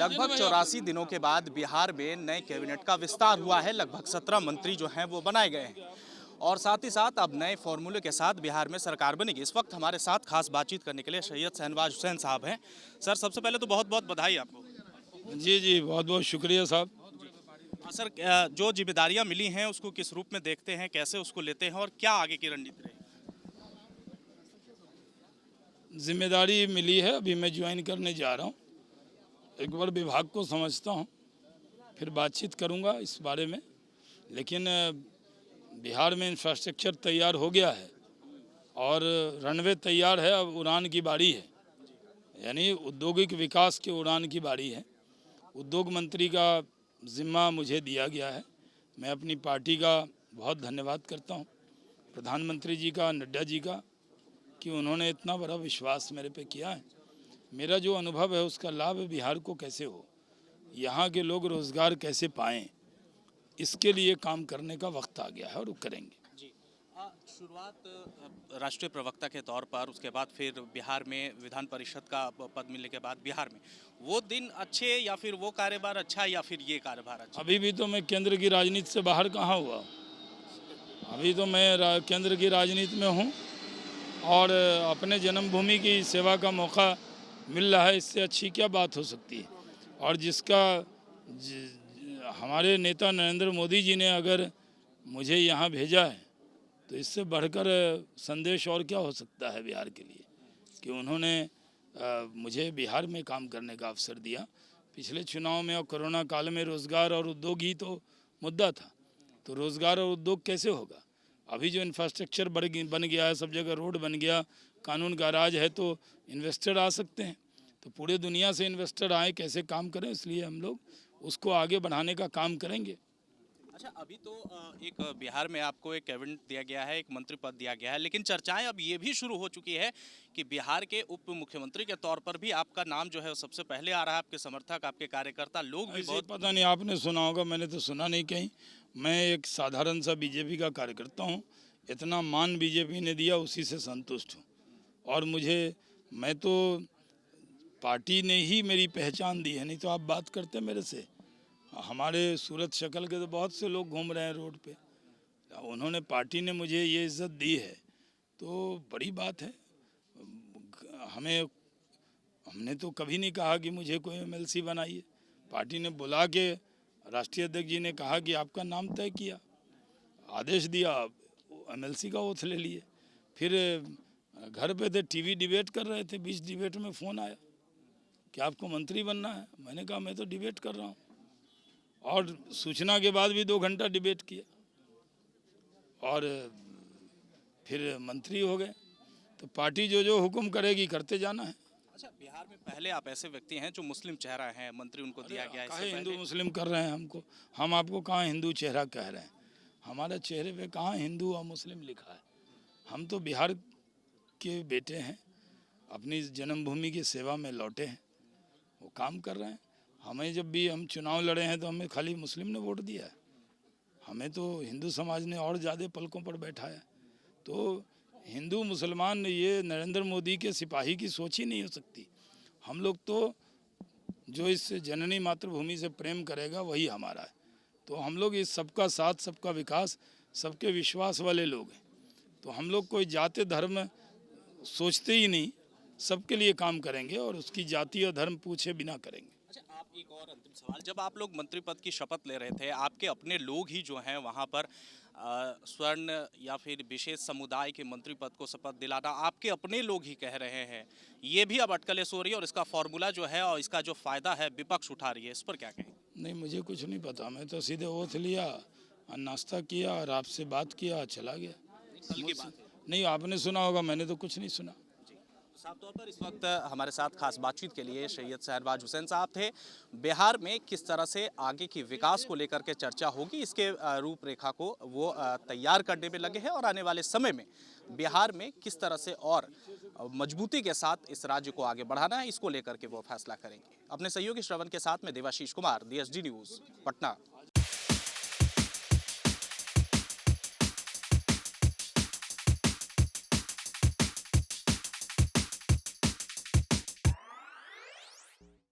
लगभग 84 दिनों के बाद बिहार में नए कैबिनेट का विस्तार हुआ है। लगभग 17 मंत्री जो हैं वो बनाए गए हैं और साथ ही साथ अब नए फॉर्मूले के साथ बिहार में सरकार बनेगी। इस वक्त हमारे साथ खास बातचीत करने के लिए सैयद शहनवाज हुसैन साहब हैं। सर, सबसे पहले तो बहुत बहुत बधाई आपको। जी जी, बहुत बहुत शुक्रिया साहब। सर, जो जिम्मेदारियां मिली हैं उसको किस रूप में देखते हैं, कैसे उसको लेते हैं और क्या आगे की रणनीति रहेगी? जिम्मेदारी मिली है, अभी मैं ज्वाइन करने जा रहा हूँ। एक बार विभाग को समझता हूँ, फिर बातचीत करूँगा इस बारे में। लेकिन बिहार में इंफ्रास्ट्रक्चर तैयार हो गया है और रनवे तैयार है। अब उड़ान की बारी है, यानी औद्योगिक विकास के उड़ान की बारी है। उद्योग मंत्री का जिम्मा मुझे दिया गया है। मैं अपनी पार्टी का बहुत धन्यवाद करता हूँ, प्रधानमंत्री जी का, नड्डा जी का, कि उन्होंने इतना बड़ा विश्वास मेरे पे किया है। मेरा जो अनुभव है उसका लाभ बिहार को कैसे हो, यहाँ के लोग रोज़गार कैसे पाएं, इसके लिए काम करने का वक्त आ गया है और वो करेंगे। जी, शुरुआत राष्ट्रीय प्रवक्ता के तौर पर, उसके बाद फिर बिहार में विधान परिषद का पद मिलने के बाद बिहार में वो दिन अच्छे या फिर वो कार्यभार अच्छा या फिर ये कार्यभार अच्छा? अभी भी तो मैं केंद्र की राजनीति से बाहर कहाँ हुआ, अभी तो मैं केंद्र की राजनीति में हूँ और अपने जन्मभूमि की सेवा का मौका मिल रहा है। इससे अच्छी क्या बात हो सकती है। और जिसका हमारे नेता नरेंद्र मोदी जी ने अगर मुझे यहाँ भेजा है तो इससे बढ़कर संदेश और क्या हो सकता है बिहार के लिए, कि उन्होंने मुझे बिहार में काम करने का अवसर दिया। पिछले चुनाव में और कोरोना काल में रोज़गार और उद्योग ही तो मुद्दा था, तो रोज़गार और उद्योग कैसे होगा। अभी जो इंफ्रास्ट्रक्चर बन गया है, सब जगह रोड बन गया, कानून का राज है, तो इन्वेस्टर आ सकते हैं। तो पूरे दुनिया से इन्वेस्टर आए, कैसे काम करें, इसलिए हम लोग उसको आगे बढ़ाने का काम करेंगे। अच्छा, अभी तो एक बिहार में आपको एक कैबिनेट दिया गया है, एक मंत्री पद दिया गया है, लेकिन चर्चाएं अब ये भी शुरू हो चुकी है कि बिहार के उप मुख्यमंत्री के तौर पर भी आपका नाम जो है सबसे पहले आ रहा है। आपके समर्थक, आपके कार्यकर्ता लोग भी बहुत... पता नहीं, आपने सुना होगा, मैंने तो सुना नहीं कहीं। मैं एक साधारण सा बीजेपी का कार्यकर्ता हूँ। इतना मान बीजेपी ने दिया, उसी से संतुष्ट हूँ। और मैं तो पार्टी ने ही मेरी पहचान दी है, नहीं तो आप बात करते मेरे से। हमारे सूरत शक्ल के तो बहुत से लोग घूम रहे हैं रोड पे, उन्होंने, पार्टी ने मुझे ये इज्जत दी है तो बड़ी बात है। हमने तो कभी नहीं कहा कि मुझे कोई एमएलसी बनाइए। पार्टी ने बुला के, राष्ट्रीय अध्यक्ष जी ने कहा कि आपका नाम तय किया, आदेश दिया, एमएलसी का ओथ ले लिए। फिर घर पे थे, टीवी डिबेट कर रहे थे, बीच डिबेट में फ़ोन आया कि आपको मंत्री बनना है। मैंने कहा मैं तो डिबेट कर रहा हूँ, और सूचना के बाद भी 2 घंटा डिबेट किया और फिर मंत्री हो गए। तो पार्टी जो जो हुक्म करेगी करते जाना है। अच्छा, बिहार में पहले आप ऐसे व्यक्ति हैं जो मुस्लिम चेहरा हैं, मंत्री उनको दिया गया है। कहाँ हिंदू मुस्लिम कर रहे हैं हमको, हम आपको कहाँ हिंदू चेहरा कह रहे हैं। हमारे चेहरे पे कहाँ हिंदू और मुस्लिम लिखा है। हम तो बिहार के बेटे हैं, अपनी जन्मभूमि की सेवा में लौटे हैं, वो काम कर रहे हैं। हमें जब भी हम चुनाव लड़े हैं तो हमें खाली मुस्लिम ने वोट दिया है, हमें तो हिंदू समाज ने और ज़्यादा पलकों पर बैठाया। तो हिंदू मुसलमान, ये नरेंद्र मोदी के सिपाही की सोच ही नहीं हो सकती। हम लोग तो जो इस जननी मातृभूमि से प्रेम करेगा वही हमारा है। तो हम लोग इस सबका साथ, सबका विकास, सबके विश्वास वाले लोग हैं। तो हम लोग कोई जाति धर्म सोचते ही नहीं, सबके लिए काम करेंगे और उसकी जाति और धर्म पूछे बिना करेंगे। अच्छा, आप, एक और अंतिम सवाल, जब आप लोग मंत्री पद की शपथ ले रहे थे, आपके अपने लोग ही जो हैं वहाँ पर स्वर्ण या फिर विशेष समुदाय के मंत्री पद को शपथ दिलाना आपके अपने लोग ही कह रहे हैं, ये भी अब अटकलें सो रही है और इसका फॉर्मूला जो है और इसका जो फायदा है विपक्ष उठा रही है, इस पर क्या कहें? नहीं, मुझे कुछ नहीं पता, मैं तो सीधे ओथ लिया और नाश्ता किया और आपसे बात किया, चला गया। कल की बात है। नहीं, आपने सुना होगा, मैंने तो कुछ नहीं सुना। साफ तौर पर इस वक्त हमारे साथ खास बातचीत के लिए सैयद शहनवाज हुसैन साहब थे। बिहार में किस तरह से आगे की विकास को लेकर के चर्चा होगी, इसके रूपरेखा को वो तैयार करने में लगे हैं और आने वाले समय में बिहार में किस तरह से और मजबूती के साथ इस राज्य को आगे बढ़ाना है, इसको लेकर के वो फैसला करेंगे। अपने सहयोगी श्रवण के साथ में देवाशीष कुमार, DSD न्यूज़, पटना।